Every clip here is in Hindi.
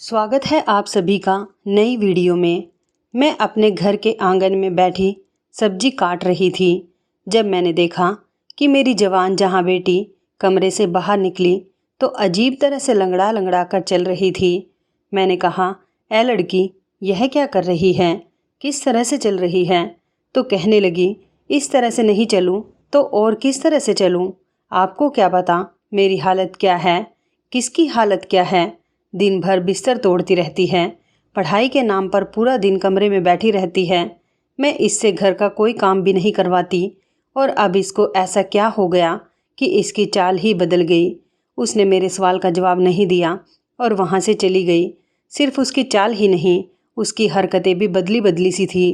स्वागत है आप सभी का नई वीडियो में। मैं अपने घर के आंगन में बैठी सब्जी काट रही थी जब मैंने देखा कि मेरी जवान जहां बेटी कमरे से बाहर निकली तो अजीब तरह से लंगड़ा लंगड़ा कर चल रही थी। मैंने कहा, ऐ लड़की, यह क्या कर रही है? किस तरह से चल रही है? तो कहने लगी, इस तरह से नहीं चलूं तो और किस तरह से चलूं? आपको क्या पता मेरी हालत क्या है? किसकी हालत क्या है? दिन भर बिस्तर तोड़ती रहती है, पढ़ाई के नाम पर पूरा दिन कमरे में बैठी रहती है। मैं इससे घर का कोई काम भी नहीं करवाती और अब इसको ऐसा क्या हो गया कि इसकी चाल ही बदल गई। उसने मेरे सवाल का जवाब नहीं दिया और वहाँ से चली गई। सिर्फ उसकी चाल ही नहीं, उसकी हरकतें भी बदली बदली सी थी।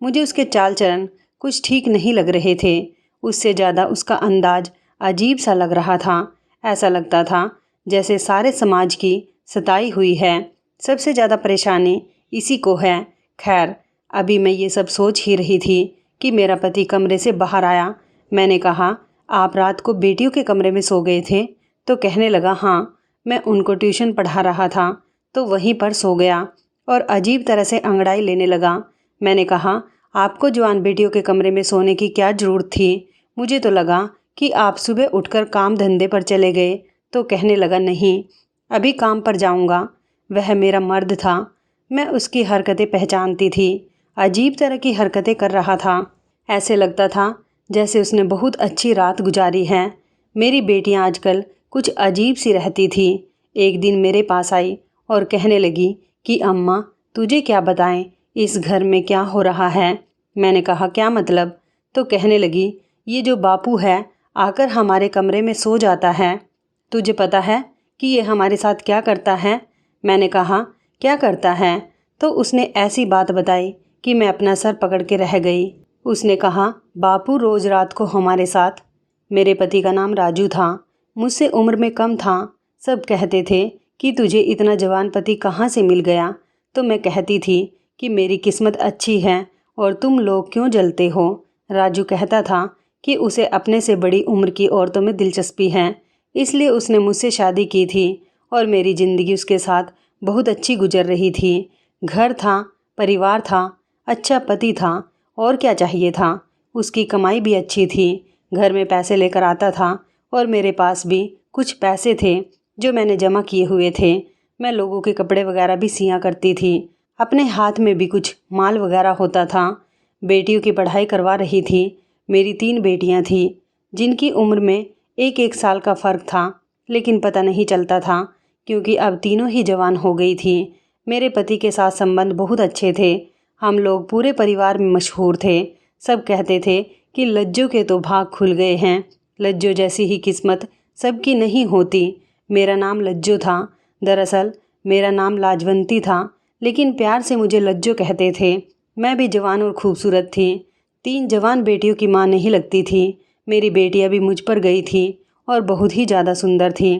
मुझे उसके चाल चलन कुछ ठीक नहीं लग रहे थे। उससे ज़्यादा उसका अंदाज अजीब सा लग रहा था। ऐसा लगता था जैसे सारे समाज की सताई हुई है। सबसे ज़्यादा परेशानी इसी को है। खैर, अभी मैं ये सब सोच ही रही थी कि मेरा पति कमरे से बाहर आया। मैंने कहा, आप रात को बेटियों के कमरे में सो गए थे? तो कहने लगा, हाँ, मैं उनको ट्यूशन पढ़ा रहा था तो वहीं पर सो गया और अजीब तरह से अंगड़ाई लेने लगा। मैंने कहा, आपको जवान बेटियों के कमरे में सोने की क्या ज़रूरत थी? मुझे तो लगा कि आप सुबह उठकर काम धंधे पर चले गए। तो कहने लगा, नहीं, अभी काम पर जाऊंगा। वह मेरा मर्द था। मैं उसकी हरकतें पहचानती थी। अजीब तरह की हरकतें कर रहा था। ऐसे लगता था जैसे उसने बहुत अच्छी रात गुजारी है। मेरी बेटियां आजकल कुछ अजीब सी रहती थी। एक दिन मेरे पास आई और कहने लगी कि अम्मा, तुझे क्या बताएं, इस घर में क्या हो रहा है? मैंने कहा, क्या मतलब? तो कहने लगी, ये जो बापू है आकर हमारे कमरे में सो जाता है। तुझे पता है कि ये हमारे साथ क्या करता है? मैंने कहा, क्या करता है? तो उसने ऐसी बात बताई कि मैं अपना सर पकड़ के रह गई। उसने कहा, बापू रोज़ रात को हमारे साथ। मेरे पति का नाम राजू था। मुझसे उम्र में कम था। सब कहते थे कि तुझे इतना जवान पति कहाँ से मिल गया? तो मैं कहती थी कि मेरी किस्मत अच्छी है और तुम लोग क्यों जलते हो? राजू कहता था कि उसे अपने से बड़ी उम्र की औरतों में दिलचस्पी है, इसलिए उसने मुझसे शादी की थी और मेरी ज़िंदगी उसके साथ बहुत अच्छी गुजर रही थी। घर था, परिवार था, अच्छा पति था, और क्या चाहिए था? उसकी कमाई भी अच्छी थी। घर में पैसे लेकर आता था और मेरे पास भी कुछ पैसे थे जो मैंने जमा किए हुए थे। मैं लोगों के कपड़े वगैरह भी सिया करती थी। अपने हाथ में भी कुछ माल वगैरह होता था। बेटियों की पढ़ाई करवा रही थी। मेरी 3 बेटियां थीं जिनकी उम्र में एक एक साल का फ़र्क था, लेकिन पता नहीं चलता था क्योंकि अब तीनों ही जवान हो गई थी। मेरे पति के साथ संबंध बहुत अच्छे थे। हम लोग पूरे परिवार में मशहूर थे। सब कहते थे कि लज्जो के तो भाग खुल गए हैं। लज्जो जैसी ही किस्मत सबकी नहीं होती। मेरा नाम लज्जो था। दरअसल मेरा नाम लाजवंती था, लेकिन प्यार से मुझे लज्जो कहते थे। मैं भी जवान और खूबसूरत थी। 3 जवान बेटियों की माँ नहीं लगती थी। मेरी बेटियां भी मुझ पर गई थी और बहुत ही ज़्यादा सुंदर थी।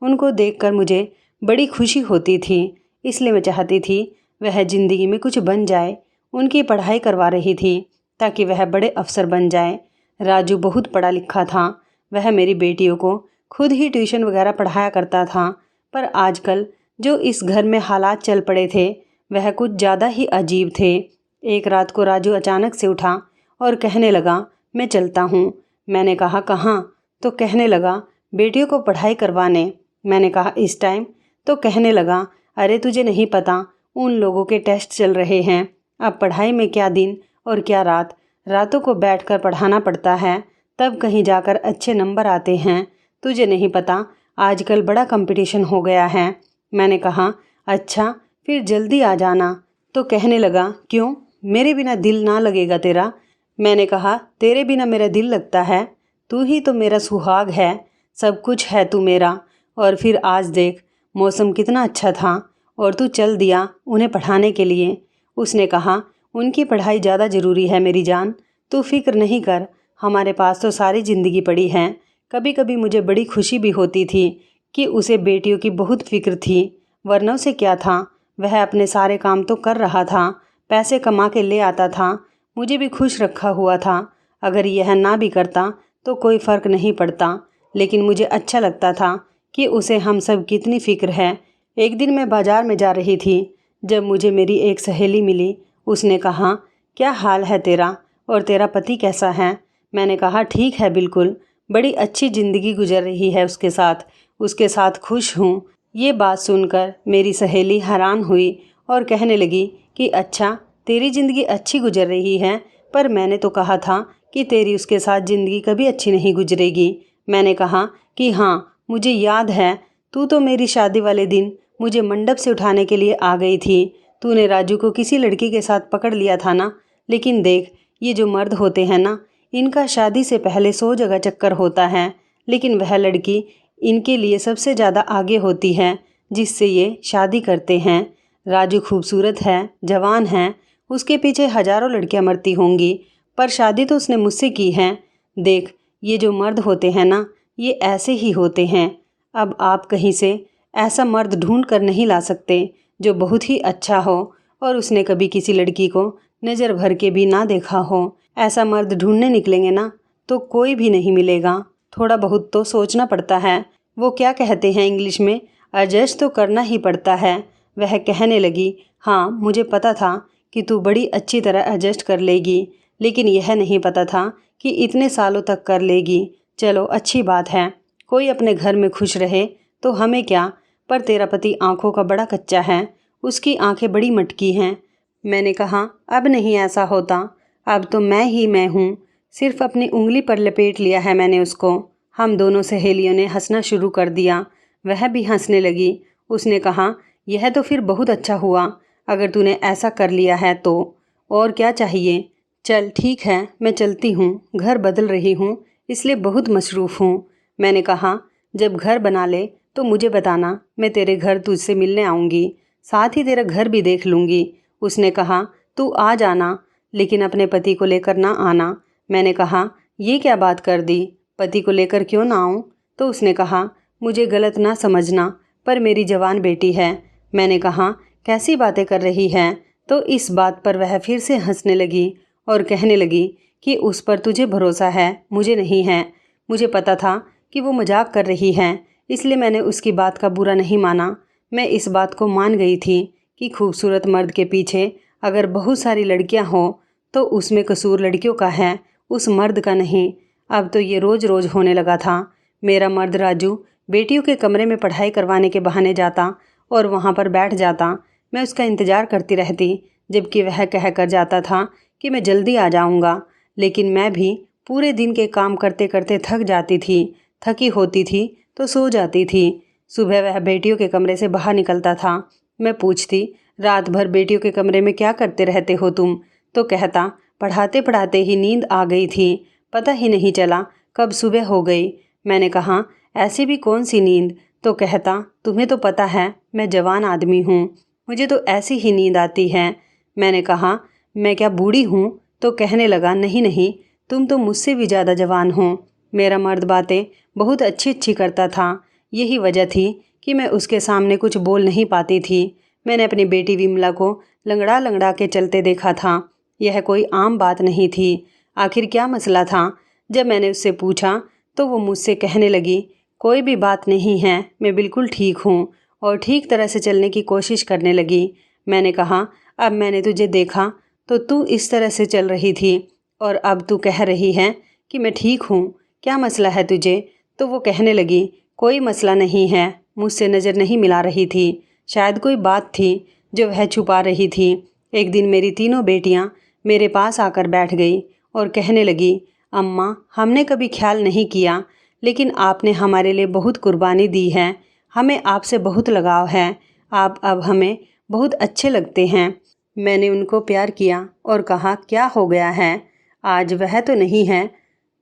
उनको देखकर मुझे बड़ी खुशी होती थी, इसलिए मैं चाहती थी वह ज़िंदगी में कुछ बन जाए। उनकी पढ़ाई करवा रही थी ताकि वह बड़े अफसर बन जाए। राजू बहुत पढ़ा लिखा था। वह मेरी बेटियों को खुद ही ट्यूशन वगैरह पढ़ाया करता था। पर आजकल जो इस घर में हालात चल पड़े थे वह कुछ ज़्यादा ही अजीब थे। एक रात को राजू अचानक से उठा और कहने लगा, मैं चलता हूँ। मैंने कहा, कहाँ? तो कहने लगा, बेटियों को पढ़ाई करवाने। मैंने कहा, इस टाइम? तो कहने लगा, अरे तुझे नहीं पता, उन लोगों के टेस्ट चल रहे हैं। अब पढ़ाई में क्या दिन और क्या रात, रातों को बैठकर पढ़ाना पड़ता है, तब कहीं जाकर अच्छे नंबर आते हैं। तुझे नहीं पता, आजकल बड़ा कंपटीशन हो गया है। मैंने कहा, अच्छा, फिर जल्दी आ जाना। तो कहने लगा, क्यों, मेरे बिना दिल ना लगेगा तेरा? मैंने कहा, तेरे बिना मेरा दिल लगता है? तू ही तो मेरा सुहाग है, सब कुछ है तू मेरा। और फिर आज देख, मौसम कितना अच्छा था और तू चल दिया उन्हें पढ़ाने के लिए। उसने कहा, उनकी पढ़ाई ज़्यादा ज़रूरी है मेरी जान, तू फिक्र नहीं कर, हमारे पास तो सारी ज़िंदगी पड़ी है। कभी कभी मुझे बड़ी खुशी भी होती थी कि उसे बेटियों की बहुत फिक्र थी, वरना उसे क्या था, वह अपने सारे काम तो कर रहा था, पैसे कमा के ले आता था, मुझे भी खुश रखा हुआ था। अगर यह ना भी करता तो कोई फ़र्क नहीं पड़ता, लेकिन मुझे अच्छा लगता था कि उसे हम सब कितनी फ़िक्र है। एक दिन मैं बाजार में जा रही थी, जब मुझे मेरी एक सहेली मिली। उसने कहा, क्या हाल है तेरा और तेरा पति कैसा है? मैंने कहा, ठीक है बिल्कुल, बड़ी अच्छी ज़िंदगी गुजर रही है उसके साथ खुश हूँ। ये बात सुनकर मेरी सहेली हैरान हुई और कहने लगी कि अच्छा, तेरी ज़िंदगी अच्छी गुजर रही है, पर मैंने तो कहा था कि तेरी उसके साथ ज़िंदगी कभी अच्छी नहीं गुजरेगी। मैंने कहा कि हाँ, मुझे याद है, तू तो मेरी शादी वाले दिन मुझे मंडप से उठाने के लिए आ गई थी। तूने राजू को किसी लड़की के साथ पकड़ लिया था ना। लेकिन देख, ये जो मर्द होते हैं ना, इनका शादी से पहले 100 जगह चक्कर होता है, लेकिन वह लड़की इनके लिए सबसे ज़्यादा आगे होती है जिससे ये शादी करते हैं। राजू खूबसूरत है, जवान है, उसके पीछे हज़ारों लड़कियां मरती होंगी, पर शादी तो उसने मुझसे की है। देख, ये जो मर्द होते हैं ना, ये ऐसे ही होते हैं। अब आप कहीं से ऐसा मर्द ढूंढ कर नहीं ला सकते जो बहुत ही अच्छा हो और उसने कभी किसी लड़की को नज़र भर के भी ना देखा हो। ऐसा मर्द ढूंढने निकलेंगे ना तो कोई भी नहीं मिलेगा। थोड़ा बहुत तो सोचना पड़ता है। वो क्या कहते हैं इंग्लिश में, एडजस्ट तो करना ही पड़ता है। वह कहने लगी, हाँ, मुझे पता था कि तू बड़ी अच्छी तरह एडजस्ट कर लेगी, लेकिन यह नहीं पता था कि इतने सालों तक कर लेगी। चलो, अच्छी बात है, कोई अपने घर में खुश रहे तो हमें क्या। पर तेरा पति आंखों का बड़ा कच्चा है, उसकी आंखें बड़ी मटकी हैं। मैंने कहा, अब नहीं ऐसा होता, अब तो मैं ही मैं हूँ। सिर्फ अपनी उंगली पर लपेट लिया है मैंने उसको। हम दोनों सहेलियों ने हंसना शुरू कर दिया। वह भी हंसने लगी। उसने कहा, यह तो फिर बहुत अच्छा हुआ, अगर तूने ऐसा कर लिया है तो और क्या चाहिए। चल ठीक है, मैं चलती हूँ, घर बदल रही हूँ, इसलिए बहुत मसरूफ़ हूँ। मैंने कहा, जब घर बना ले तो मुझे बताना, मैं तेरे घर तुझसे मिलने आऊँगी, साथ ही तेरा घर भी देख लूँगी। उसने कहा, तू आ जाना, लेकिन अपने पति को लेकर ना आना। मैंने कहा, ये क्या बात कर दी, पति को लेकर क्यों ना आऊँ? तो उसने कहा, मुझे गलत ना समझना, पर मेरी जवान बेटी है। मैंने कहा, कैसी बातें कर रही है? तो इस बात पर वह फिर से हंसने लगी और कहने लगी कि उस पर तुझे भरोसा है, मुझे नहीं है। मुझे पता था कि वो मजाक कर रही है, इसलिए मैंने उसकी बात का बुरा नहीं माना। मैं इस बात को मान गई थी कि खूबसूरत मर्द के पीछे अगर बहुत सारी लड़कियां हों तो उसमें कसूर लड़कियों का है, उस मर्द का नहीं। अब तो ये रोज़ रोज़ होने लगा था। मेरा मर्द राजू बेटियों के कमरे में पढ़ाई करवाने के बहाने जाता और वहाँ पर बैठ जाता। मैं उसका इंतज़ार करती रहती, जबकि वह कह कर जाता था कि मैं जल्दी आ जाऊँगा। लेकिन मैं भी पूरे दिन के काम करते करते थक जाती थी। थकी होती थी तो सो जाती थी। सुबह वह बेटियों के कमरे से बाहर निकलता था। मैं पूछती, रात भर बेटियों के कमरे में क्या करते रहते हो तुम? तो कहता, पढ़ाते पढ़ाते ही नींद आ गई थी, पता ही नहीं चला कब सुबह हो गई। मैंने कहा, ऐसी भी कौन सी नींद? तो कहता, तुम्हें तो पता है मैं जवान आदमी हूँ, मुझे तो ऐसी ही नींद आती है। मैंने कहा, मैं क्या बूढ़ी हूँ? तो कहने लगा, नहीं नहीं, तुम तो मुझसे भी ज़्यादा जवान हो। मेरा मर्द बातें बहुत अच्छी अच्छी करता था। यही वजह थी कि मैं उसके सामने कुछ बोल नहीं पाती थी। मैंने अपनी बेटी विमला को लंगड़ा लंगड़ा के चलते देखा था। यह कोई आम बात नहीं थी। आखिर क्या मसला था? जब मैंने उससे पूछा तो वो मुझसे कहने लगी, कोई भी बात नहीं है, मैं बिल्कुल ठीक हूँ, और ठीक तरह से चलने की कोशिश करने लगी। मैंने कहा, अब मैंने तुझे देखा तो तू इस तरह से चल रही थी और अब तू कह रही है कि मैं ठीक हूँ, क्या मसला है तुझे? तो वो कहने लगी, कोई मसला नहीं है, मुझसे नज़र नहीं मिला रही थी, शायद कोई बात थी जो वह छुपा रही थी। एक दिन मेरी तीनों बेटियां मेरे पास आकर बैठ गई और कहने लगी, अम्मा, हमने कभी ख्याल नहीं किया, लेकिन आपने हमारे लिए बहुत कुर्बानी दी है, हमें आपसे बहुत लगाव है, आप अब हमें बहुत अच्छे लगते हैं। मैंने उनको प्यार किया और कहा, क्या हो गया है? आज वह तो नहीं है,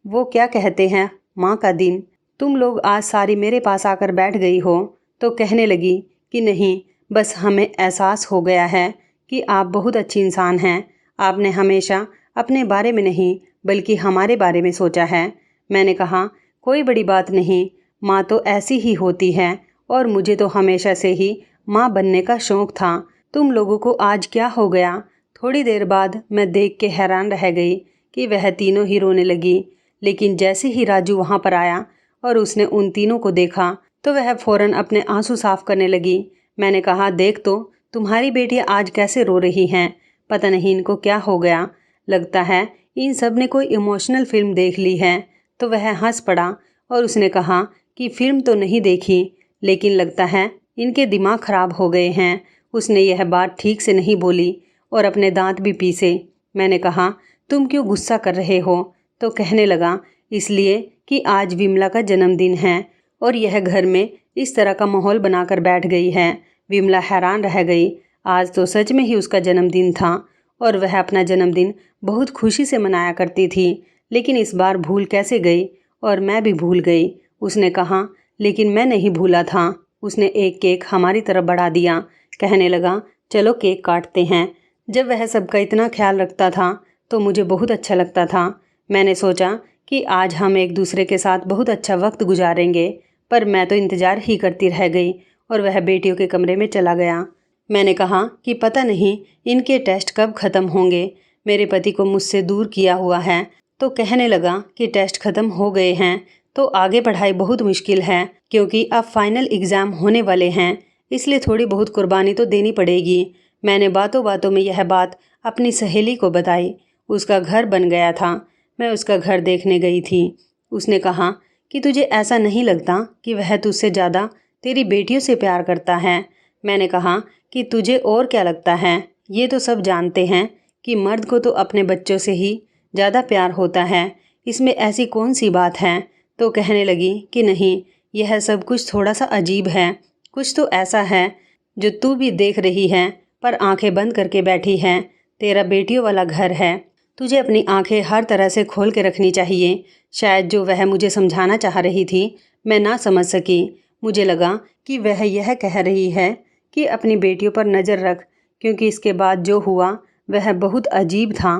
वो क्या कहते हैं, माँ का दिन। तुम लोग आज सारी मेरे पास आकर बैठ गई हो। तो कहने लगी कि नहीं, बस हमें एहसास हो गया है कि आप बहुत अच्छी इंसान हैं। आपने हमेशा अपने बारे में नहीं बल्कि हमारे बारे में सोचा है। मैंने कहा, कोई बड़ी बात नहीं, माँ तो ऐसी ही होती है और मुझे तो हमेशा से ही माँ बनने का शौक़ था। तुम लोगों को आज क्या हो गया? थोड़ी देर बाद मैं देख के हैरान रह गई कि वह तीनों ही रोने लगी। लेकिन जैसे ही राजू वहाँ पर आया और उसने उन तीनों को देखा तो वह फ़ौरन अपने आंसू साफ़ करने लगी। मैंने कहा, देख तो तुम्हारी बेटी आज कैसे रो रही हैं, पता नहीं इनको क्या हो गया, लगता है इन सब ने कोई इमोशनल फिल्म देख ली है। तो वह हंस पड़ा और उसने कहा कि फिल्म तो नहीं देखी, लेकिन लगता है इनके दिमाग खराब हो गए हैं। उसने यह बात ठीक से नहीं बोली और अपने दांत भी पीसे। मैंने कहा, तुम क्यों गुस्सा कर रहे हो? तो कहने लगा, इसलिए कि आज विमला का जन्मदिन है और यह घर में इस तरह का माहौल बनाकर बैठ गई है। विमला हैरान रह गई। आज तो सच में ही उसका जन्मदिन था और वह अपना जन्मदिन बहुत खुशी से मनाया करती थी, लेकिन इस बार भूल कैसे गई और मैं भी भूल गई। उसने कहा, लेकिन मैं नहीं भूला था। उसने एक केक हमारी तरफ बढ़ा दिया, कहने लगा, चलो केक काटते हैं। जब वह सबका इतना ख्याल रखता था तो मुझे बहुत अच्छा लगता था। मैंने सोचा कि आज हम एक दूसरे के साथ बहुत अच्छा वक्त गुजारेंगे, पर मैं तो इंतज़ार ही करती रह गई और वह बेटियों के कमरे में चला गया। मैंने कहा कि पता नहीं इनके टेस्ट कब ख़त्म होंगे। मेरे पति को मुझसे दूर किया हुआ है। तो कहने लगा कि टेस्ट ख़त्म हो गए हैं तो आगे पढ़ाई बहुत मुश्किल है, क्योंकि अब फाइनल एग्ज़ाम होने वाले हैं, इसलिए थोड़ी बहुत कुर्बानी तो देनी पड़ेगी। मैंने बातों बातों में यह बात अपनी सहेली को बताई। उसका घर बन गया था। मैं उसका घर देखने गई थी। उसने कहा कि तुझे ऐसा नहीं लगता कि वह तुझसे ज़्यादा तेरी बेटियों से प्यार करता है? मैंने कहा कि तुझे और क्या लगता है? ये तो सब जानते हैं कि मर्द को तो अपने बच्चों से ही ज़्यादा प्यार होता है, इसमें ऐसी कौन सी बात है? तो कहने लगी कि नहीं, यह सब कुछ थोड़ा सा अजीब है। कुछ तो ऐसा है जो तू भी देख रही है पर आंखें बंद करके बैठी है। तेरा बेटियों वाला घर है, तुझे अपनी आंखें हर तरह से खोल के रखनी चाहिए। शायद जो वह मुझे समझाना चाह रही थी मैं ना समझ सकी। मुझे लगा कि वह यह कह रही है कि अपनी बेटियों पर नज़र रख, क्योंकि इसके बाद जो हुआ वह बहुत अजीब था।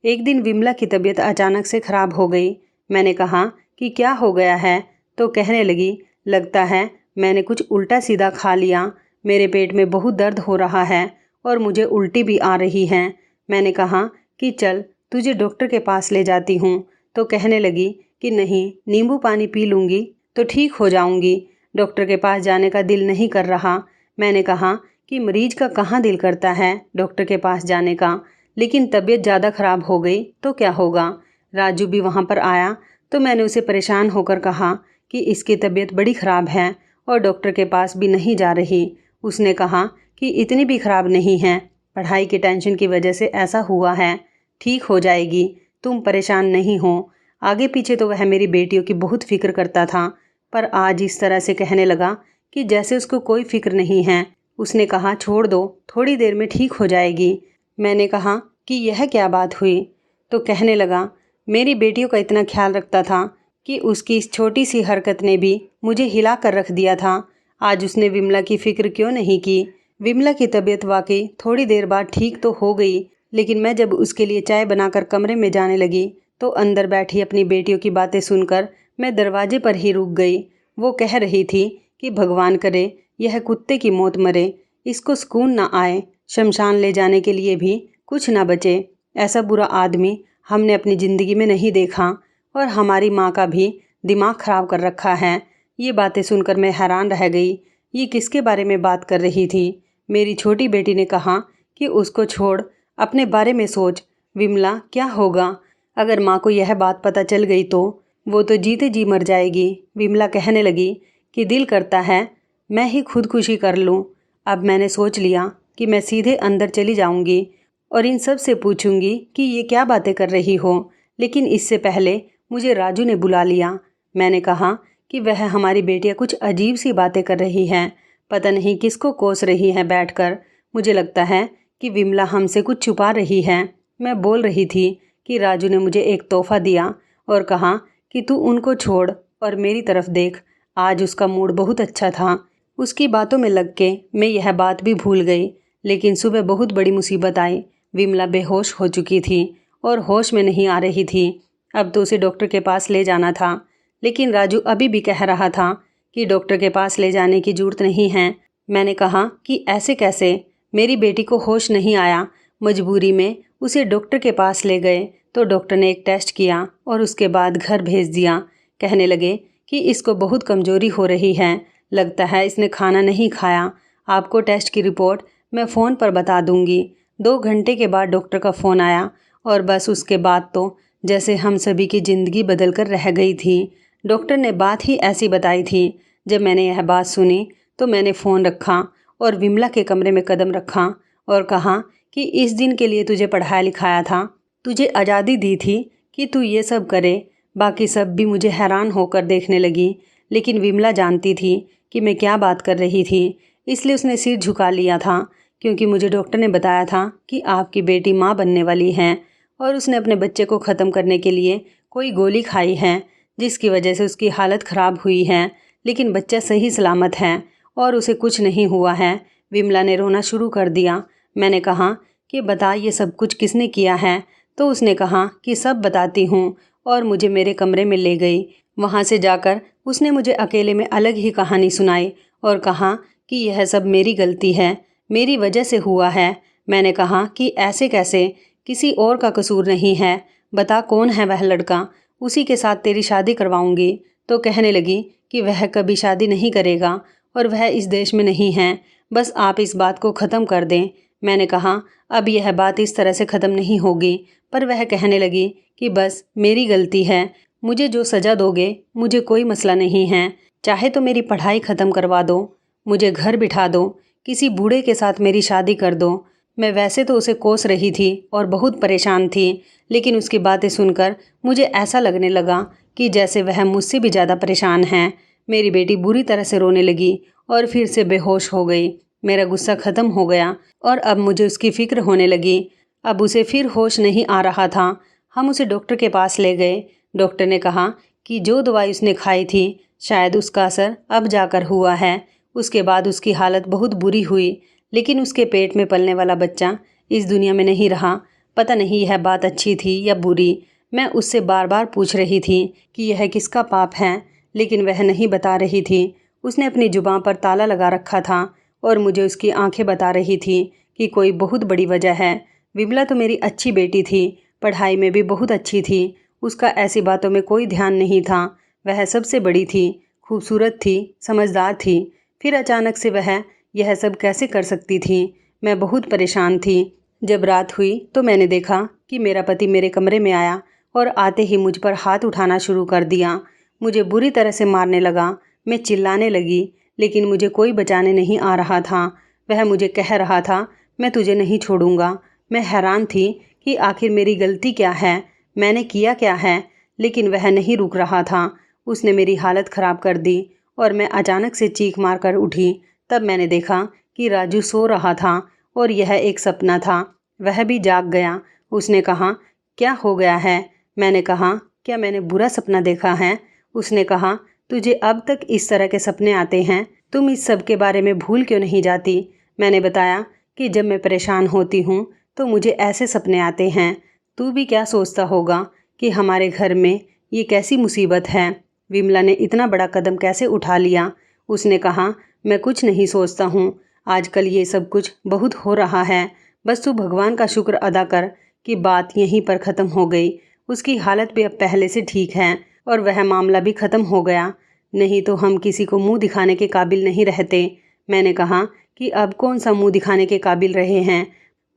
एक दिन विमला की तबीयत अचानक से ख़राब हो गई। मैंने कहा कि क्या हो गया है? तो कहने लगी, लगता है मैंने कुछ उल्टा सीधा खा लिया। मेरे पेट में बहुत दर्द हो रहा है और मुझे उल्टी भी आ रही है। मैंने कहा कि चल तुझे डॉक्टर के पास ले जाती हूँ। तो कहने लगी कि नहीं, नींबू पानी पी लूँगी तो ठीक हो जाऊँगी। डॉक्टर के पास जाने का दिल नहीं कर रहा। मैंने कहा कि मरीज का कहाँ दिल करता है डॉक्टर के पास जाने का, लेकिन तबीयत ज़्यादा ख़राब हो गई तो क्या होगा? राजू भी वहाँ पर आया तो मैंने उसे परेशान होकर कहा कि इसकी तबीयत बड़ी ख़राब है और डॉक्टर के पास भी नहीं जा रही। उसने कहा कि इतनी भी ख़राब नहीं है, पढ़ाई के टेंशन की वजह से ऐसा हुआ है, ठीक हो जाएगी, तुम परेशान नहीं हो। आगे पीछे तो वह मेरी बेटियों की बहुत फ़िक्र करता था, पर आज इस तरह से कहने लगा कि जैसे उसको कोई फ़िक्र नहीं है। उसने कहा, छोड़ दो, थोड़ी देर में ठीक हो जाएगी। मैंने कहा कि यह क्या बात हुई? तो कहने लगा, मेरी बेटियों का इतना ख्याल रखता था कि उसकी इस छोटी सी हरकत ने भी मुझे हिला कर रख दिया था। आज उसने विमला की फ़िक्र क्यों नहीं की? विमला की तबीयत वाकई थोड़ी देर बाद ठीक तो हो गई, लेकिन मैं जब उसके लिए चाय बनाकर कमरे में जाने लगी तो अंदर बैठी अपनी बेटियों की बातें सुनकर मैं दरवाजे पर ही रुक गई। वो कह रही थी कि भगवान करे यह कुत्ते की मौत मरे, इसको सुकून ना आए, शमशान ले जाने के लिए भी कुछ ना बचे। ऐसा बुरा आदमी हमने अपनी ज़िंदगी में नहीं देखा और हमारी माँ का भी दिमाग ख़राब कर रखा है। ये बातें सुनकर मैं हैरान रह गई। ये किसके बारे में बात कर रही थी? मेरी छोटी बेटी ने कहा कि उसको छोड़, अपने बारे में सोच। विमला क्या होगा अगर माँ को यह बात पता चल गई तो? वो तो जीते जी मर जाएगी। विमला कहने लगी कि दिल करता है मैं ही खुदकुशी कर लूँ। अब मैंने सोच लिया कि मैं सीधे अंदर चली जाऊँगी और इन सब से पूछूंगी कि ये क्या बातें कर रही हो। लेकिन इससे पहले मुझे राजू ने बुला लिया। मैंने कहा कि वह हमारी बेटियाँ कुछ अजीब सी बातें कर रही हैं, पता नहीं किसको कोस रही हैं बैठकर। मुझे लगता है कि विमला हमसे कुछ छुपा रही है। मैं बोल रही थी कि राजू ने मुझे एक तोहफ़ा दिया और कहा कि तू उनको छोड़ और मेरी तरफ देख। आज उसका मूड बहुत अच्छा था। उसकी बातों में लग के मैं यह बात भी भूल गई। लेकिन सुबह बहुत बड़ी मुसीबत आई। विमला बेहोश हो चुकी थी और होश में नहीं आ रही थी। अब तो उसे डॉक्टर के पास ले जाना था, लेकिन राजू अभी भी कह रहा था कि डॉक्टर के पास ले जाने की ज़रूरत नहीं है। मैंने कहा कि ऐसे कैसे? मेरी बेटी को होश नहीं आया। मजबूरी में उसे डॉक्टर के पास ले गए तो डॉक्टर ने एक टेस्ट किया और उसके बाद घर भेज दिया। कहने लगे कि इसको बहुत कमज़ोरी हो रही है, लगता है इसने खाना नहीं खाया। आपको टेस्ट की रिपोर्ट मैं फ़ोन पर बता दूंगी। 2 घंटे के बाद डॉक्टर का फ़ोन आया और बस उसके बाद तो जैसे हम सभी की ज़िंदगी बदल कर रह गई थी। डॉक्टर ने बात ही ऐसी बताई थी। जब मैंने यह बात सुनी तो मैंने फ़ोन रखा और विमला के कमरे में कदम रखा और कहा कि इस दिन के लिए तुझे पढ़ाया लिखाया था, तुझे आज़ादी दी थी कि तू ये सब करे। बाकी सब भी मुझे हैरान होकर देखने लगी, लेकिन विमला जानती थी कि मैं क्या बात कर रही थी, इसलिए उसने सिर झुका लिया था, क्योंकि मुझे डॉक्टर ने बताया था कि आपकी बेटी माँ बनने वाली है और उसने अपने बच्चे को ख़त्म करने के लिए कोई गोली खाई है, जिसकी वजह से उसकी हालत ख़राब हुई है। लेकिन बच्चा सही सलामत है और उसे कुछ नहीं हुआ है। विमला ने रोना शुरू कर दिया। मैंने कहा कि बता ये सब कुछ किसने किया है? तो उसने कहा कि सब बताती हूँ और मुझे मेरे कमरे में ले गई। वहाँ से जाकर उसने मुझे अकेले में अलग ही कहानी सुनाई और कहा कि यह सब मेरी गलती है, मेरी वजह से हुआ है। मैंने कहा कि ऐसे कैसे, किसी और का कसूर नहीं है, बता कौन है वह लड़का, उसी के साथ तेरी शादी करवाऊंगी। तो कहने लगी कि वह कभी शादी नहीं करेगा और वह इस देश में नहीं है, बस आप इस बात को ख़त्म कर दें। मैंने कहा अब यह बात इस तरह से ख़त्म नहीं होगी, पर वह कहने लगी कि बस मेरी गलती है, मुझे जो सज़ा दोगे मुझे कोई मसला नहीं है, चाहे तो मेरी पढ़ाई ख़त्म करवा दो, मुझे घर बिठा दो, किसी बूढ़े के साथ मेरी शादी कर दो। मैं वैसे तो उसे कोस रही थी और बहुत परेशान थी, लेकिन उसकी बातें सुनकर मुझे ऐसा लगने लगा कि जैसे वह मुझसे भी ज़्यादा परेशान है। मेरी बेटी बुरी तरह से रोने लगी और फिर से बेहोश हो गई। मेरा गुस्सा ख़त्म हो गया और अब मुझे उसकी फ़िक्र होने लगी। अब उसे फिर होश नहीं आ रहा था। हम उसे डॉक्टर के पास ले गए। डॉक्टर ने कहा कि जो दवाई उसने खाई थी शायद उसका असर अब जाकर हुआ है। उसके बाद उसकी हालत बहुत बुरी हुई, लेकिन उसके पेट में पलने वाला बच्चा इस दुनिया में नहीं रहा। पता नहीं यह बात अच्छी थी या बुरी। मैं उससे बार बार पूछ रही थी कि यह किसका पाप है, लेकिन वह नहीं बता रही थी। उसने अपनी जुबान पर ताला लगा रखा था और मुझे उसकी आंखें बता रही थी कि कोई बहुत बड़ी वजह है। विमला तो मेरी अच्छी बेटी थी, पढ़ाई में भी बहुत अच्छी थी, उसका ऐसी बातों में कोई ध्यान नहीं था। वह सबसे बड़ी थी, खूबसूरत थी, समझदार थी, फिर अचानक से वह यह सब कैसे कर सकती थी? मैं बहुत परेशान थी। जब रात हुई तो मैंने देखा कि मेरा पति मेरे कमरे में आया और आते ही मुझ पर हाथ उठाना शुरू कर दिया। मुझे बुरी तरह से मारने लगा। मैं चिल्लाने लगी, लेकिन मुझे कोई बचाने नहीं आ रहा था। वह मुझे कह रहा था मैं तुझे नहीं छोड़ूंगा। मैं हैरान थी कि आखिर मेरी गलती क्या है, मैंने किया क्या है, लेकिन वह नहीं रुक रहा था। उसने मेरी हालत ख़राब कर दी और मैं अचानक से चीख मार कर उठी। तब मैंने देखा कि राजू सो रहा था और यह एक सपना था। वह भी जाग गया। उसने कहा क्या हो गया है? मैंने कहा क्या मैंने बुरा सपना देखा है? उसने कहा तुझे अब तक इस तरह के सपने आते हैं, तुम इस सब के बारे में भूल क्यों नहीं जाती? मैंने बताया कि जब मैं परेशान होती हूँ तो मुझे ऐसे सपने आते हैं। तू भी क्या सोचता होगा कि हमारे घर में ये कैसी मुसीबत है? विमला ने इतना बड़ा कदम कैसे उठा लिया? उसने कहा मैं कुछ नहीं सोचता हूँ, आजकल ये सब कुछ बहुत हो रहा है, बस तू भगवान का शुक्र अदा कर कि बात यहीं पर ख़त्म हो गई। उसकी हालत भी अब पहले से ठीक है और वह मामला भी ख़त्म हो गया, नहीं तो हम किसी को मुंह दिखाने के काबिल नहीं रहते। मैंने कहा कि अब कौन सा मुंह दिखाने के काबिल रहे हैं,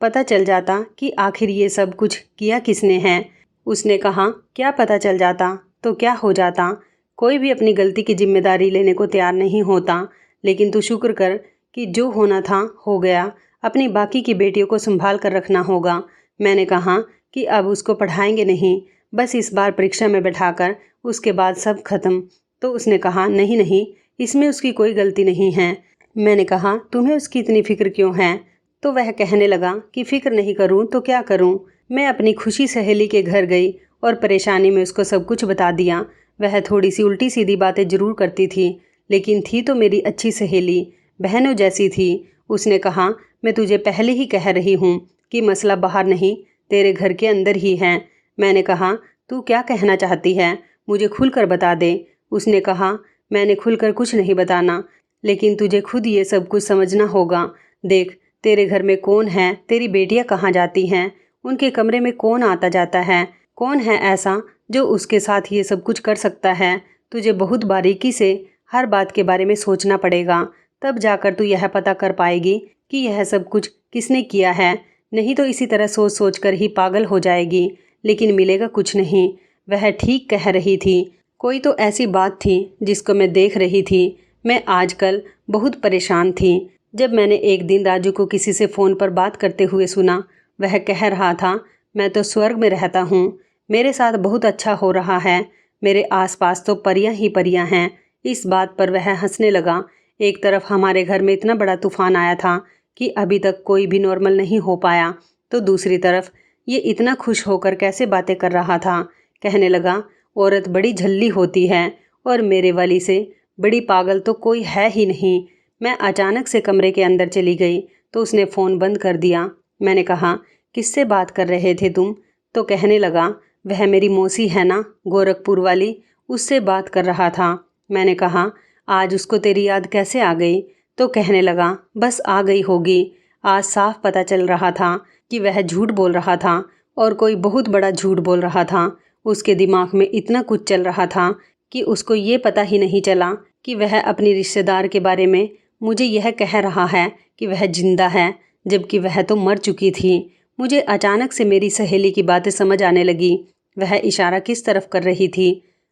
पता चल जाता कि आखिर ये सब कुछ किया किसने है। उसने कहा क्या पता चल जाता तो क्या हो जाता, कोई भी अपनी गलती की जिम्मेदारी लेने को तैयार नहीं होता, लेकिन तू शुक्र कर कि जो होना था हो गया। अपनी बाकी की बेटियों को संभाल कर रखना होगा। मैंने कहा कि अब उसको पढ़ाएंगे नहीं, बस इस बार परीक्षा में बैठाकर उसके बाद सब खत्म। तो उसने कहा नहीं नहीं, इसमें उसकी कोई गलती नहीं है। मैंने कहा तुम्हें उसकी इतनी फिक्र क्यों है? तो वह कहने लगा कि फिक्र नहीं करूं तो क्या करूं। मैं अपनी खुशी सहेली के घर गई और परेशानी में उसको सब कुछ बता दिया। वह थोड़ी सी उल्टी सीधी बातें जरूर करती थी, लेकिन थी तो मेरी अच्छी सहेली, बहनों जैसी थी। उसने कहा मैं तुझे पहले ही कह रही हूँ कि मसला बाहर नहीं तेरे घर के अंदर ही है। मैंने कहा तू क्या कहना चाहती है, मुझे खुलकर बता दे। उसने कहा मैंने खुलकर कुछ नहीं बताना, लेकिन तुझे खुद ये सब कुछ समझना होगा। देख तेरे घर में कौन है, तेरी बेटियां कहाँ जाती हैं, उनके कमरे में कौन आता जाता है, कौन है ऐसा जो उसके साथ ये सब कुछ कर सकता है। तुझे बहुत बारीकी से हर बात के बारे में सोचना पड़ेगा, तब जाकर तू यह पता कर पाएगी कि यह सब कुछ किसने किया है। नहीं तो इसी तरह सोच सोच कर ही पागल हो जाएगी, लेकिन मिलेगा कुछ नहीं। वह ठीक कह रही थी। कोई तो ऐसी बात थी जिसको मैं देख रही थी। मैं आजकल बहुत परेशान थी। जब मैंने एक दिन राजू को किसी से फ़ोन पर बात करते हुए सुना, वह कह रहा था, मैं तो स्वर्ग में रहता हूँ, मेरे साथ बहुत अच्छा हो रहा है, मेरे आसपास तो परियां ही परियां हैं। इस बात पर वह हंसने लगा। एक तरफ हमारे घर में इतना बड़ा तूफान आया था कि अभी तक कोई भी नॉर्मल नहीं हो पाया, तो दूसरी तरफ ये इतना खुश होकर कैसे बातें कर रहा था। कहने लगा, औरत बड़ी झल्ली होती है और मेरे वाली से बड़ी पागल तो कोई है ही नहीं। मैं अचानक से कमरे के अंदर चली गई तो उसने फ़ोन बंद कर दिया। मैंने कहा, किससे बात कर रहे थे तुम? तो कहने लगा, वह मेरी मौसी है ना, गोरखपुर वाली, उससे बात कर रहा था। मैंने कहा, आज उसको तेरी याद कैसे आ गई? तो कहने लगा, बस आ गई होगी। आज साफ पता चल रहा था कि वह झूठ बोल रहा था और कोई बहुत बड़ा झूठ बोल रहा था। उसके दिमाग में इतना कुछ चल रहा था कि उसको ये पता ही नहीं चला कि वह अपनी रिश्तेदार के बारे में मुझे यह कह रहा है कि वह जिंदा है, जबकि वह तो मर चुकी थी। मुझे अचानक से मेरी सहेली की बातें समझ आने लगी। वह इशारा किस तरफ कर रही थी,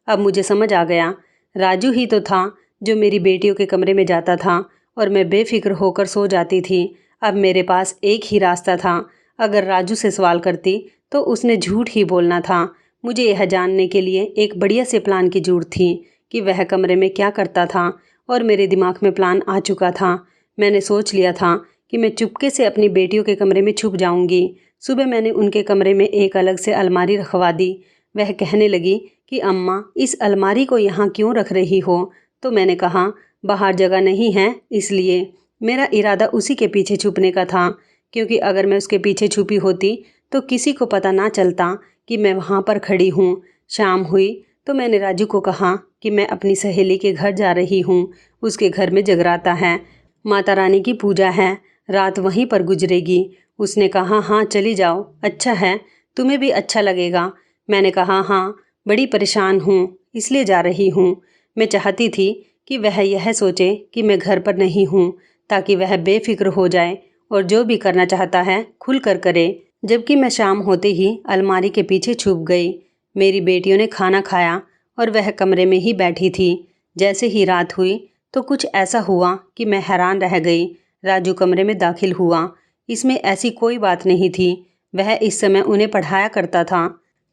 अब मुझे समझ आ गया। राजू ही तो था जो मेरी बेटियों के कमरे में जाता था और मैं बेफिक्र होकर सो जाती थी। अब मेरे पास एक ही रास्ता था। अगर राजू से सवाल करती तो उसने झूठ ही बोलना था। मुझे यह जानने के लिए एक बढ़िया से प्लान की जरूरत थी कि वह कमरे में क्या करता था, और मेरे दिमाग में प्लान आ चुका था। मैंने सोच लिया था कि मैं चुपके से अपनी बेटियों के कमरे में छुप जाऊंगी। सुबह मैंने उनके कमरे में एक अलग से अलमारी रखवा दी। वह कहने लगी कि अम्मा, इस अलमारी को यहाँ क्यों रख रही हो? तो मैंने कहा, बाहर जगह नहीं है इसलिए। मेरा इरादा उसी के पीछे छुपने का था, क्योंकि अगर मैं उसके पीछे छुपी होती तो किसी को पता ना चलता कि मैं वहाँ पर खड़ी हूँ। शाम हुई तो मैंने राजू को कहा कि मैं अपनी सहेली के घर जा रही हूँ। उसके घर में जगराता है, माता रानी की पूजा है, रात वहीं पर गुजरेगी। उसने कहा, हाँ चली जाओ, अच्छा है, तुम्हें भी अच्छा लगेगा। मैंने कहा, हाँ, बड़ी परेशान हूँ इसलिए जा रही हूँ। मैं चाहती थी कि वह यह सोचे कि मैं घर पर नहीं हूँ, ताकि वह बेफिक्र हो जाए और जो भी करना चाहता है खुल कर करे। जबकि मैं शाम होते ही अलमारी के पीछे छुप गई। मेरी बेटियों ने खाना खाया और वह कमरे में ही बैठी थी। जैसे ही रात हुई तो कुछ ऐसा हुआ कि मैं हैरान रह गई। राजू कमरे में दाखिल हुआ। इसमें ऐसी कोई बात नहीं थी। वह इस समय उन्हें पढ़ाया करता था,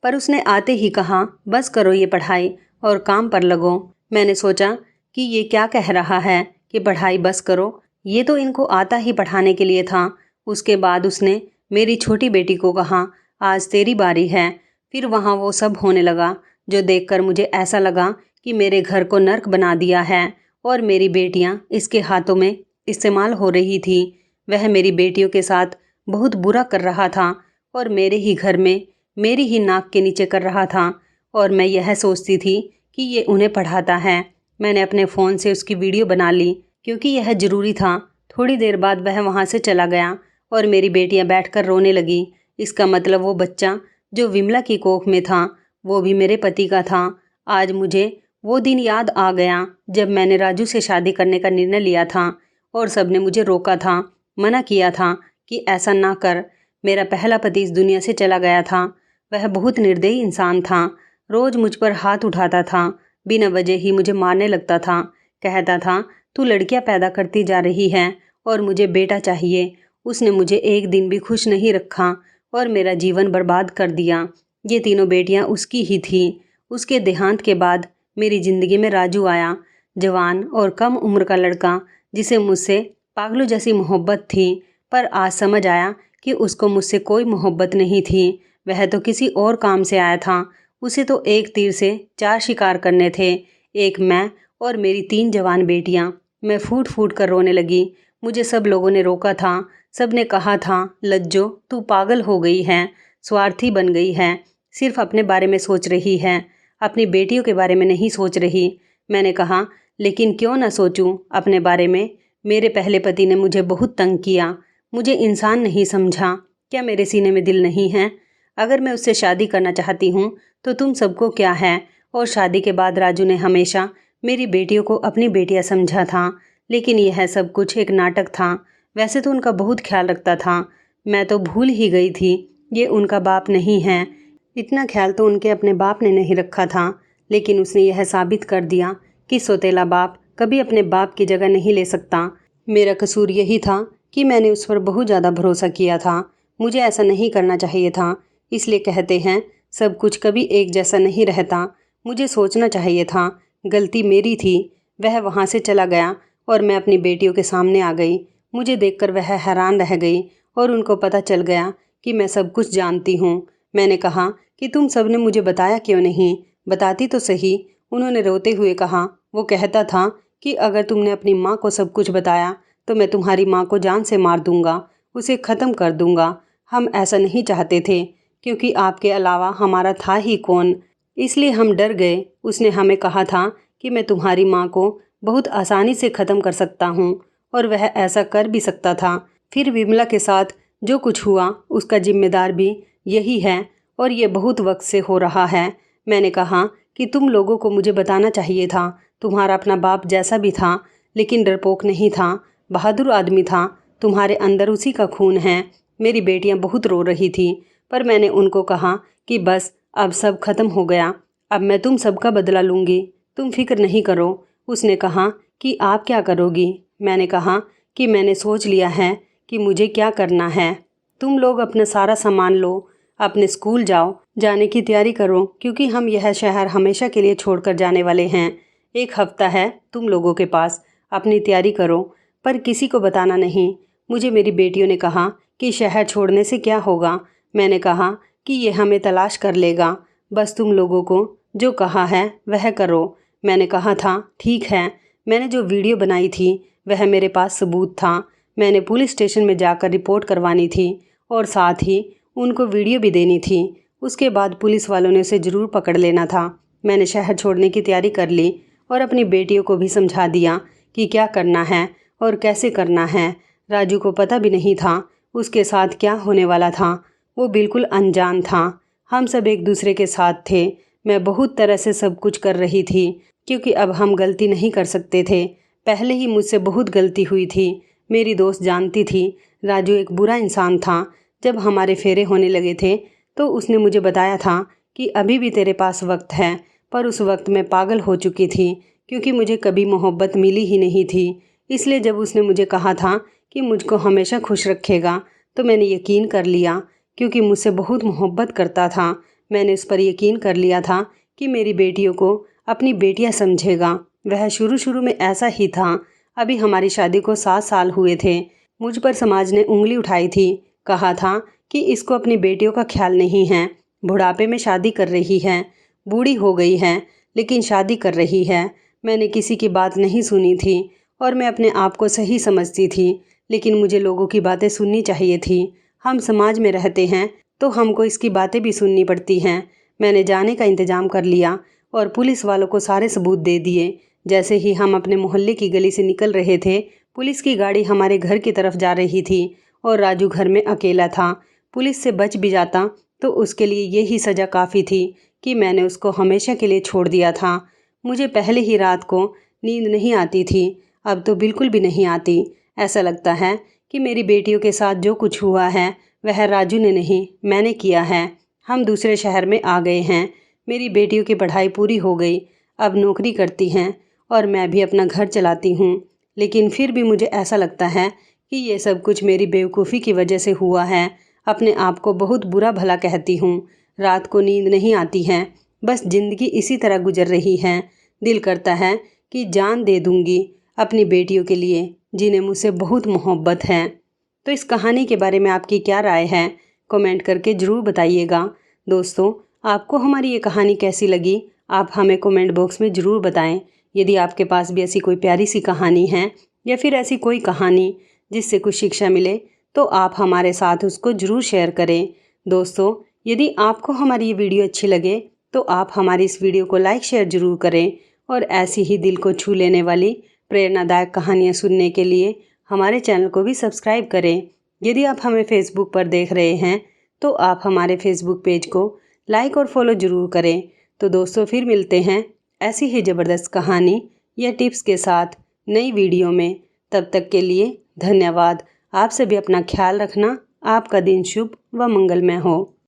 पर उसने आते ही कहा, बस करो ये पढ़ाई और काम पर लगो। मैंने सोचा कि ये क्या कह रहा है कि पढ़ाई बस करो, ये तो इनको आता ही पढ़ाने के लिए था। उसके बाद उसने मेरी छोटी बेटी को कहा, आज तेरी बारी है। फिर वहाँ वो सब होने लगा जो देखकर मुझे ऐसा लगा कि मेरे घर को नर्क बना दिया है और मेरी बेटियाँ इसके हाथों में इस्तेमाल हो रही थी। वह मेरी बेटियों के साथ बहुत बुरा कर रहा था और मेरे ही घर में मेरी ही नाक के नीचे कर रहा था, और मैं यह सोचती थी कि ये उन्हें पढ़ाता है। मैंने अपने फ़ोन से उसकी वीडियो बना ली क्योंकि यह ज़रूरी था। थोड़ी देर बाद वह वहाँ से चला गया और मेरी बेटियाँ बैठकर रोने लगी। इसका मतलब वो बच्चा जो विमला की कोख में था वो भी मेरे पति का था। आज मुझे वो दिन याद आ गया जब मैंने राजू से शादी करने का निर्णय लिया था और सबने मुझे रोका था, मना किया था कि ऐसा ना कर। मेरा पहला पति इस दुनिया से चला गया था। वह बहुत निर्दयी इंसान था। रोज़ मुझ पर हाथ उठाता था, बिना वजह ही मुझे मारने लगता था। कहता था, तू लड़कियां पैदा करती जा रही है और मुझे बेटा चाहिए। उसने मुझे एक दिन भी खुश नहीं रखा और मेरा जीवन बर्बाद कर दिया। ये तीनों बेटियां उसकी ही थीं। उसके देहांत के बाद मेरी ज़िंदगी में राजू आया, जवान और कम उम्र का लड़का जिसे मुझसे पागलों जैसी मोहब्बत थी। पर आज समझ आया कि उसको मुझसे कोई मोहब्बत नहीं थी। वह तो किसी और काम से आया था। उसे तो एक तीर से 4 शिकार करने थे, एक मैं और मेरी 3 जवान बेटियां। मैं फूट फूट कर रोने लगी। मुझे सब लोगों ने रोका था। सब ने कहा था, लज्जो तू पागल हो गई है, स्वार्थी बन गई है, सिर्फ अपने बारे में सोच रही है, अपनी बेटियों के बारे में नहीं सोच रही। मैंने कहा, लेकिन क्यों ना सोचूं अपने बारे में। मेरे पहले पति ने मुझे बहुत तंग किया, मुझे इंसान नहीं समझा। क्या मेरे सीने में दिल नहीं है? अगर मैं उससे शादी करना चाहती हूँ तो तुम सबको क्या है? और शादी के बाद राजू ने हमेशा मेरी बेटियों को अपनी बेटियाँ समझा था। लेकिन यह सब कुछ एक नाटक था। वैसे तो उनका बहुत ख्याल रखता था, मैं तो भूल ही गई थी ये उनका बाप नहीं है। इतना ख्याल तो उनके अपने बाप ने नहीं रखा था, लेकिन उसने यह साबित कर दिया कि सौतेला बाप कभी अपने बाप की जगह नहीं ले सकता। मेरा कसूर यही था कि मैंने उस पर बहुत ज़्यादा भरोसा किया था। मुझे ऐसा नहीं करना चाहिए था। इसलिए कहते हैं सब कुछ कभी एक जैसा नहीं रहता। मुझे सोचना चाहिए था, गलती मेरी थी। वह वहाँ से चला गया और मैं अपनी बेटियों के सामने आ गई। मुझे देखकर वह हैरान रह गई और उनको पता चल गया कि मैं सब कुछ जानती हूँ। मैंने कहा कि तुम सब ने मुझे बताया क्यों नहीं, बताती तो सही। उन्होंने रोते हुए कहा, वो कहता था कि अगर तुमने अपनी माँ को सब कुछ बताया तो मैं तुम्हारी माँ को जान से मार दूंगा, उसे ख़त्म कर दूंगा। हम ऐसा नहीं चाहते थे, क्योंकि आपके अलावा हमारा था ही कौन, इसलिए हम डर गए। उसने हमें कहा था कि मैं तुम्हारी माँ को बहुत आसानी से ख़त्म कर सकता हूँ, और वह ऐसा कर भी सकता था। फिर विमला के साथ जो कुछ हुआ उसका जिम्मेदार भी यही है, और ये बहुत वक्त से हो रहा है। मैंने कहा कि तुम लोगों को मुझे बताना चाहिए था। तुम्हारा अपना बाप जैसा भी था, लेकिन डरपोक नहीं था, बहादुर आदमी था। तुम्हारे अंदर उसी का खून है। मेरी बेटियां बहुत रो रही थी, पर मैंने उनको कहा कि बस अब सब खत्म हो गया, अब मैं तुम सबका बदला लूँगी, तुम फिक्र नहीं करो। उसने कहा कि आप क्या करोगी? मैंने कहा कि मैंने सोच लिया है कि मुझे क्या करना है। तुम लोग अपना सारा सामान लो, अपने स्कूल जाओ, जाने की तैयारी करो, क्योंकि हम यह शहर हमेशा के लिए छोड़कर जाने वाले हैं। 1 हफ्ता है तुम लोगों के पास, अपनी तैयारी करो, पर किसी को बताना नहीं। मुझे मेरी बेटियों ने कहा कि शहर छोड़ने से क्या होगा। मैंने कहा कि ये हमें तलाश कर लेगा, बस तुम लोगों को जो कहा है वह करो। मैंने कहा था ठीक है। मैंने जो वीडियो बनाई थी वह मेरे पास सबूत था। मैंने पुलिस स्टेशन में जाकर रिपोर्ट करवानी थी और साथ ही उनको वीडियो भी देनी थी। उसके बाद पुलिस वालों ने उसे ज़रूर पकड़ लेना था। मैंने शहर छोड़ने की तैयारी कर ली और अपनी बेटियों को भी समझा दिया कि क्या करना है और कैसे करना है। राजू को पता भी नहीं था उसके साथ क्या होने वाला था। वो बिल्कुल अनजान था। हम सब एक दूसरे के साथ थे। मैं बहुत तरह से सब कुछ कर रही थी, क्योंकि अब हम गलती नहीं कर सकते थे। पहले ही मुझसे बहुत गलती हुई थी। मेरी दोस्त जानती थी राजू एक बुरा इंसान था। जब हमारे फेरे होने लगे थे तो उसने मुझे बताया था कि अभी भी तेरे पास वक्त है, पर उस वक्त मैं पागल हो चुकी थी, क्योंकि मुझे कभी मोहब्बत मिली ही नहीं थी। इसलिए जब उसने मुझे कहा था कि मुझको हमेशा खुश रखेगा तो मैंने यकीन कर लिया, क्योंकि मुझसे बहुत मोहब्बत करता था। मैंने उस पर यकीन कर लिया था कि मेरी बेटियों को अपनी बेटियां समझेगा। वह शुरू शुरू में ऐसा ही था। अभी हमारी शादी को 7 साल हुए थे। मुझ पर समाज ने उंगली उठाई थी, कहा था कि इसको अपनी बेटियों का ख्याल नहीं है, बुढ़ापे में शादी कर रही है, बूढ़ी हो गई है लेकिन शादी कर रही है। मैंने किसी की बात नहीं सुनी थी और मैं अपने आप को सही समझती थी, लेकिन मुझे लोगों की बातें सुननी चाहिए थी। हम समाज में रहते हैं तो हमको इसकी बातें भी सुननी पड़ती हैं। मैंने जाने का इंतज़ाम कर लिया और पुलिस वालों को सारे सबूत दे दिए। जैसे ही हम अपने मोहल्ले की गली से निकल रहे थे, पुलिस की गाड़ी हमारे घर की तरफ जा रही थी और राजू घर में अकेला था। पुलिस से बच भी जाता तो उसके लिए यही सज़ा काफ़ी थी कि मैंने उसको हमेशा के लिए छोड़ दिया था। मुझे पहले ही रात को नींद नहीं आती थी, अब तो बिल्कुल भी नहीं आती। ऐसा लगता है कि मेरी बेटियों के साथ जो कुछ हुआ है वह राजू ने नहीं, मैंने किया है। हम दूसरे शहर में आ गए हैं। मेरी बेटियों की पढ़ाई पूरी हो गई, अब नौकरी करती हैं और मैं भी अपना घर चलाती हूँ। लेकिन फिर भी मुझे ऐसा लगता है कि ये सब कुछ मेरी बेवकूफ़ी की वजह से हुआ है। अपने आप को बहुत बुरा भला कहती हूँ। रात को नींद नहीं आती है, बस ज़िंदगी इसी तरह गुजर रही है। दिल करता है कि जान दे दूँगी अपनी बेटियों के लिए, जिन्हें मुझसे बहुत मोहब्बत है। तो इस कहानी के बारे में आपकी क्या राय है, कमेंट करके ज़रूर बताइएगा। दोस्तों, आपको हमारी ये कहानी कैसी लगी, आप हमें कमेंट बॉक्स में ज़रूर बताएं। यदि आपके पास भी ऐसी कोई प्यारी सी कहानी है या फिर ऐसी कोई कहानी जिससे कुछ शिक्षा मिले, तो आप हमारे साथ उसको ज़रूर शेयर करें। दोस्तों, यदि आपको हमारी ये वीडियो अच्छी लगे तो आप हमारी इस वीडियो को लाइक शेयर ज़रूर करें, और ऐसी ही दिल को छू लेने वाली प्रेरणादायक कहानियाँ सुनने के लिए हमारे चैनल को भी सब्सक्राइब करें। यदि आप हमें फेसबुक पर देख रहे हैं तो आप हमारे फेसबुक पेज को लाइक और फॉलो ज़रूर करें। तो दोस्तों, फिर मिलते हैं ऐसी ही ज़बरदस्त कहानी या टिप्स के साथ। नई वीडियो में। तब तक के लिए धन्यवाद। आप सभी अपना ख्याल रखना। आपका दिन शुभ व मंगलमय हो।